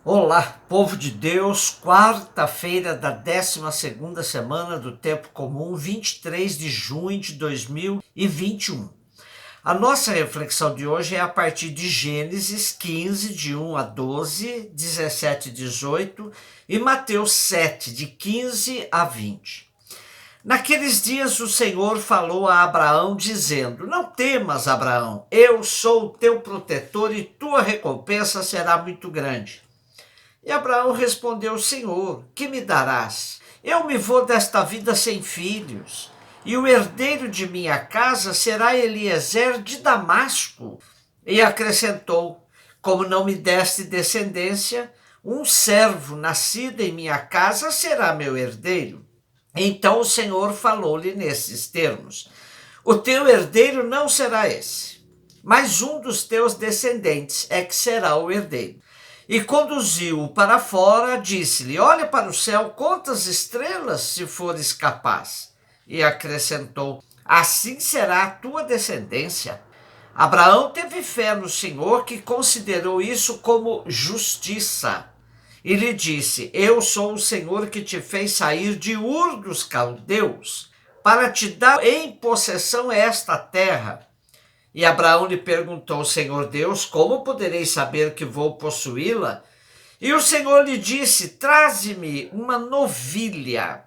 Olá, povo de Deus, quarta-feira da 12ª semana do Tempo Comum, 23 de junho de 2021. A nossa reflexão de hoje é a partir de Gênesis 15, de 1 a 12, 17 e 18, e Mateus 7, de 15 a 20. Naqueles dias o Senhor falou a Abraão dizendo: Não temas, Abraão, eu sou o teu protetor e tua recompensa será muito grande. E Abraão respondeu: Senhor, que me darás? Eu me vou desta vida sem filhos, e o herdeiro de minha casa será Eliezer de Damasco. E acrescentou: Como não me deste descendência, um servo nascido em minha casa será meu herdeiro. Então o Senhor falou-lhe nesses termos: O teu herdeiro não será esse, mas um dos teus descendentes é que será o herdeiro. E conduziu-o para fora, disse-lhe: Olha para o céu, conta as estrelas, se fores capaz. E acrescentou: Assim será a tua descendência. Abraão teve fé no Senhor, que considerou isso como justiça. E lhe disse: Eu sou o Senhor que te fez sair de Ur dos Caldeus, para te dar em possessão esta terra. E Abraão lhe perguntou: Senhor Deus, como poderei saber que vou possuí-la? E o Senhor lhe disse: Traze-me uma novilha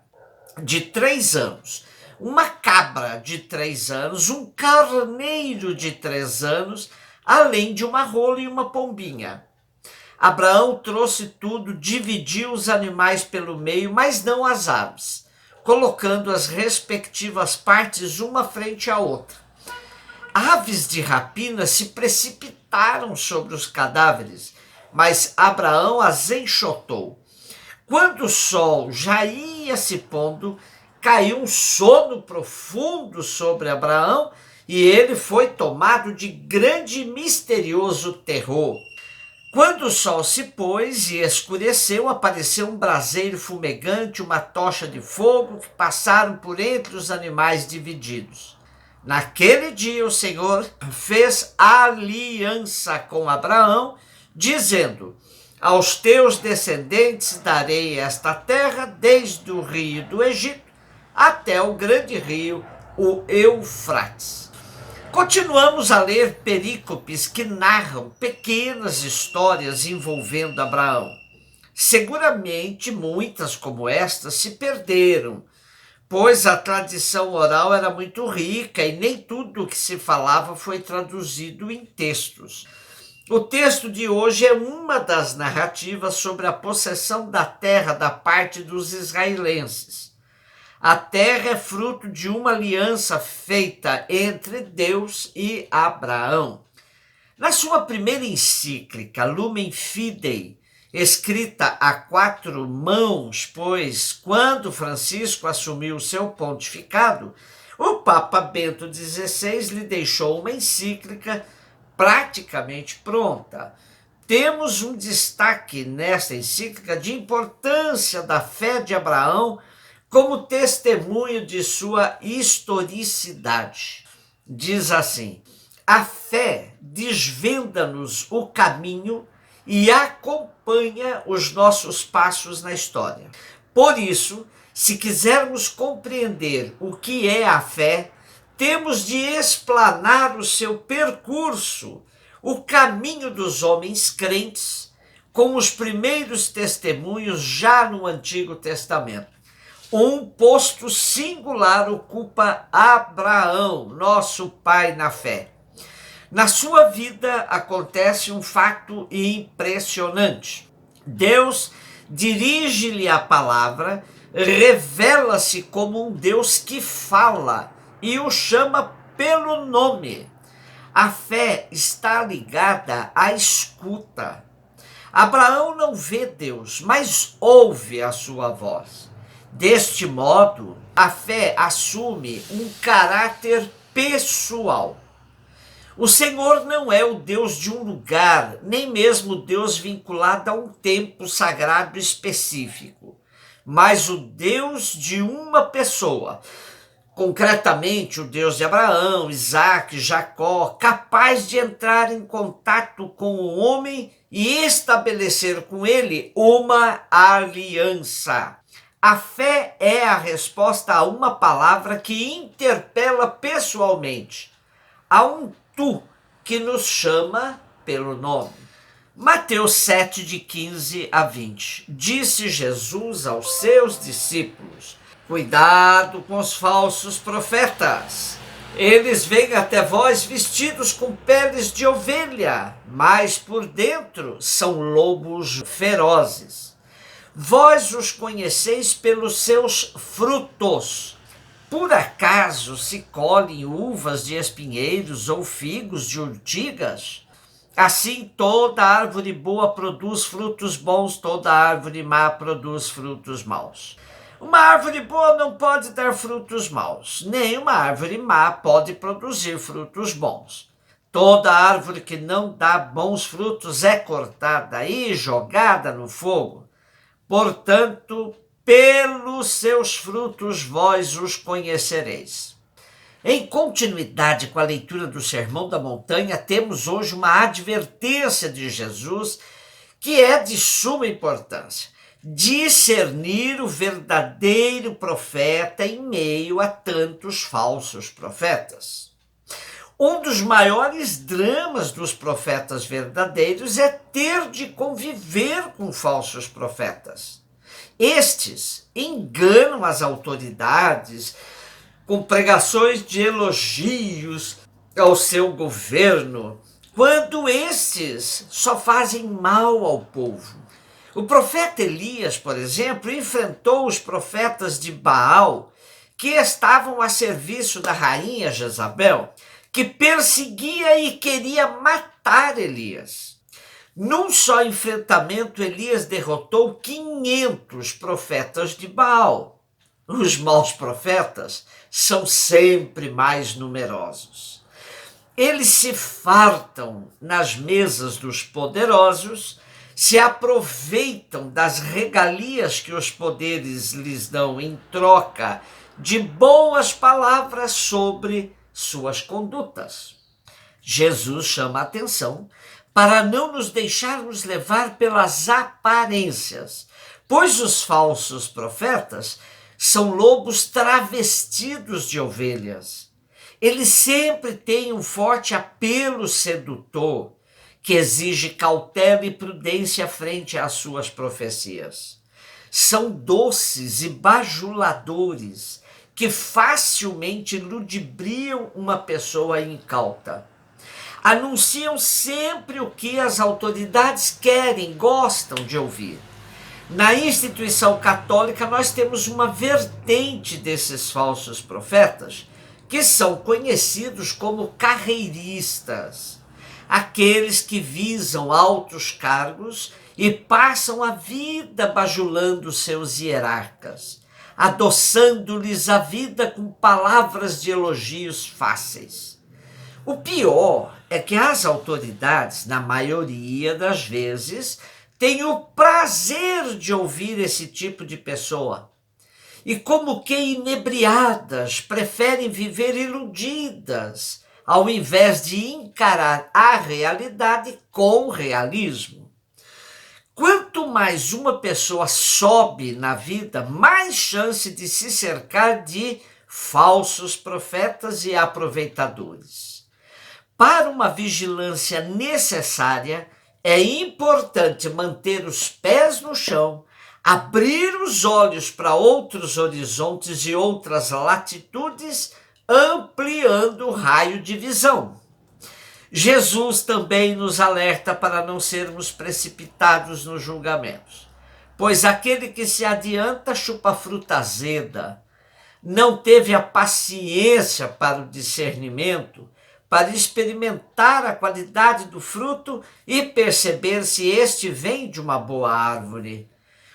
de 3 anos, uma cabra de 3 anos, um carneiro de 3 anos, além de uma rola e uma pombinha. Abraão trouxe tudo, dividiu os animais pelo meio, mas não as aves, colocando as respectivas partes uma frente à outra. Aves de rapina se precipitaram sobre os cadáveres, mas Abraão as enxotou. Quando o sol já ia se pondo, caiu um sono profundo sobre Abraão e ele foi tomado de grande e misterioso terror. Quando o sol se pôs e escureceu, apareceu um braseiro fumegante, uma tocha de fogo que passaram por entre os animais divididos. Naquele dia o Senhor fez aliança com Abraão, dizendo: Aos teus descendentes darei esta terra, desde o rio do Egito até o grande rio, o Eufrates. Continuamos a ler perícopes que narram pequenas histórias envolvendo Abraão. Seguramente muitas como estas se perderam, pois a tradição oral era muito rica e nem tudo o que se falava foi traduzido em textos. O texto de hoje é uma das narrativas sobre a possessão da terra da parte dos israelenses. A terra é fruto de uma aliança feita entre Deus e Abraão. Na sua primeira encíclica, Lumen Fidei, escrita a 4 mãos, pois quando Francisco assumiu seu pontificado, o Papa Bento XVI lhe deixou uma encíclica praticamente pronta. Temos um destaque nesta encíclica de importância da fé de Abraão como testemunho de sua historicidade. Diz assim: a fé desvenda-nos o caminho e acompanha os nossos passos na história. Por isso, se quisermos compreender o que é a fé, temos de explanar o seu percurso, o caminho dos homens crentes, com os primeiros testemunhos já no Antigo Testamento. Um posto singular ocupa Abraão, nosso pai na fé. Na sua vida acontece um fato impressionante. Deus dirige-lhe a palavra, revela-se como um Deus que fala e o chama pelo nome. A fé está ligada à escuta. Abraão não vê Deus, mas ouve a sua voz. Deste modo, a fé assume um caráter pessoal. O Senhor não é o Deus de um lugar, nem mesmo Deus vinculado a um tempo sagrado específico, mas o Deus de uma pessoa, concretamente o Deus de Abraão, Isaque, Jacó, capaz de entrar em contato com o homem e estabelecer com ele uma aliança. A fé é a resposta a uma palavra que interpela pessoalmente, a um tu que nos chama pelo nome. Mateus 7, de 15 a 20. Disse Jesus aos seus discípulos: cuidado com os falsos profetas. Eles vêm até vós vestidos com peles de ovelha, mas por dentro são lobos ferozes. Vós os conheceis pelos seus frutos. Por acaso se colhem uvas de espinheiros ou figos de urtigas? Assim toda árvore boa produz frutos bons, toda árvore má produz frutos maus. Uma árvore boa não pode dar frutos maus, nem uma árvore má pode produzir frutos bons. Toda árvore que não dá bons frutos é cortada e jogada no fogo. Portanto, pelos seus frutos vós os conhecereis. Em continuidade com a leitura do Sermão da Montanha, temos hoje uma advertência de Jesus que é de suma importância: discernir o verdadeiro profeta em meio a tantos falsos profetas. Um dos maiores dramas dos profetas verdadeiros é ter de conviver com falsos profetas. Estes enganam as autoridades com pregações de elogios ao seu governo, quando estes só fazem mal ao povo. O profeta Elias, por exemplo, enfrentou os profetas de Baal, que estavam a serviço da rainha Jezabel, que perseguia e queria matar Elias. Num só enfrentamento, Elias derrotou 500 profetas de Baal. Os maus profetas são sempre mais numerosos. Eles se fartam nas mesas dos poderosos, se aproveitam das regalias que os poderes lhes dão em troca de boas palavras sobre suas condutas. Jesus chama a atenção para não nos deixarmos levar pelas aparências, pois os falsos profetas são lobos travestidos de ovelhas. Eles sempre têm um forte apelo sedutor, que exige cautela e prudência frente às suas profecias. São doces e bajuladores, que facilmente ludibriam uma pessoa incauta. Anunciam sempre o que as autoridades querem, gostam de ouvir. Na instituição católica, nós temos uma vertente desses falsos profetas, que são conhecidos como carreiristas, aqueles que visam altos cargos e passam a vida bajulando seus hierarcas, adoçando-lhes a vida com palavras de elogios fáceis. O pior é que as autoridades, na maioria das vezes, têm o prazer de ouvir esse tipo de pessoa. E como que inebriadas, preferem viver iludidas, ao invés de encarar a realidade com realismo. Quanto mais uma pessoa sobe na vida, mais chance de se cercar de falsos profetas e aproveitadores. Para uma vigilância necessária, é importante manter os pés no chão, abrir os olhos para outros horizontes e outras latitudes, ampliando o raio de visão. Jesus também nos alerta para não sermos precipitados nos julgamentos, pois aquele que se adianta chupa fruta azeda, não teve a paciência para o discernimento, para experimentar a qualidade do fruto e perceber se este vem de uma boa árvore.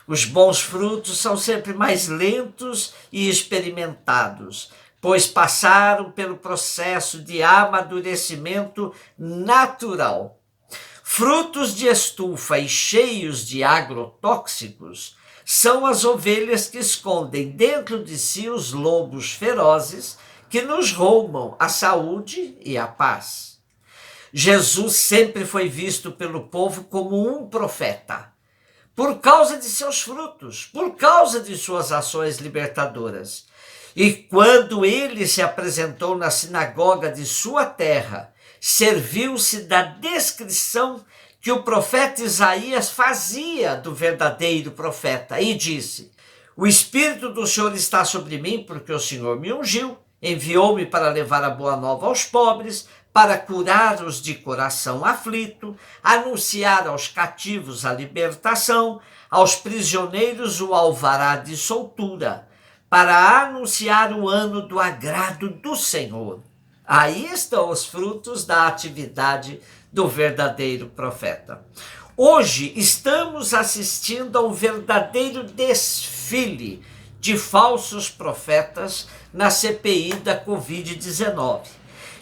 Os bons frutos são sempre mais lentos e experimentados, pois passaram pelo processo de amadurecimento natural. Frutos de estufa e cheios de agrotóxicos são as ovelhas que escondem dentro de si os lobos ferozes que nos roubam a saúde e a paz. Jesus sempre foi visto pelo povo como um profeta, por causa de seus frutos, por causa de suas ações libertadoras. E quando ele se apresentou na sinagoga de sua terra, serviu-se da descrição que o profeta Isaías fazia do verdadeiro profeta e disse: o Espírito do Senhor está sobre mim, porque o Senhor me ungiu, enviou-me para levar a boa nova aos pobres, para curar os de coração aflito, anunciar aos cativos a libertação, aos prisioneiros o alvará de soltura, para anunciar o ano do agrado do Senhor. Aí estão os frutos da atividade do verdadeiro profeta. Hoje estamos assistindo a um verdadeiro desfile de falsos profetas na CPI da Covid-19.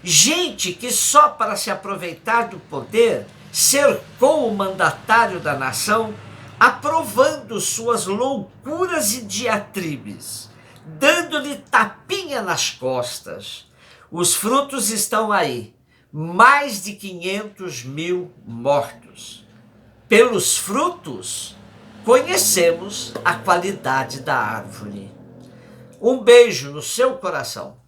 Gente que só para se aproveitar do poder cercou o mandatário da nação, aprovando suas loucuras e diatribes, dando-lhe tapinha nas costas. Os frutos estão aí, mais de 500 mil mortos. Pelos frutos, conhecemos a qualidade da árvore. Um beijo no seu coração.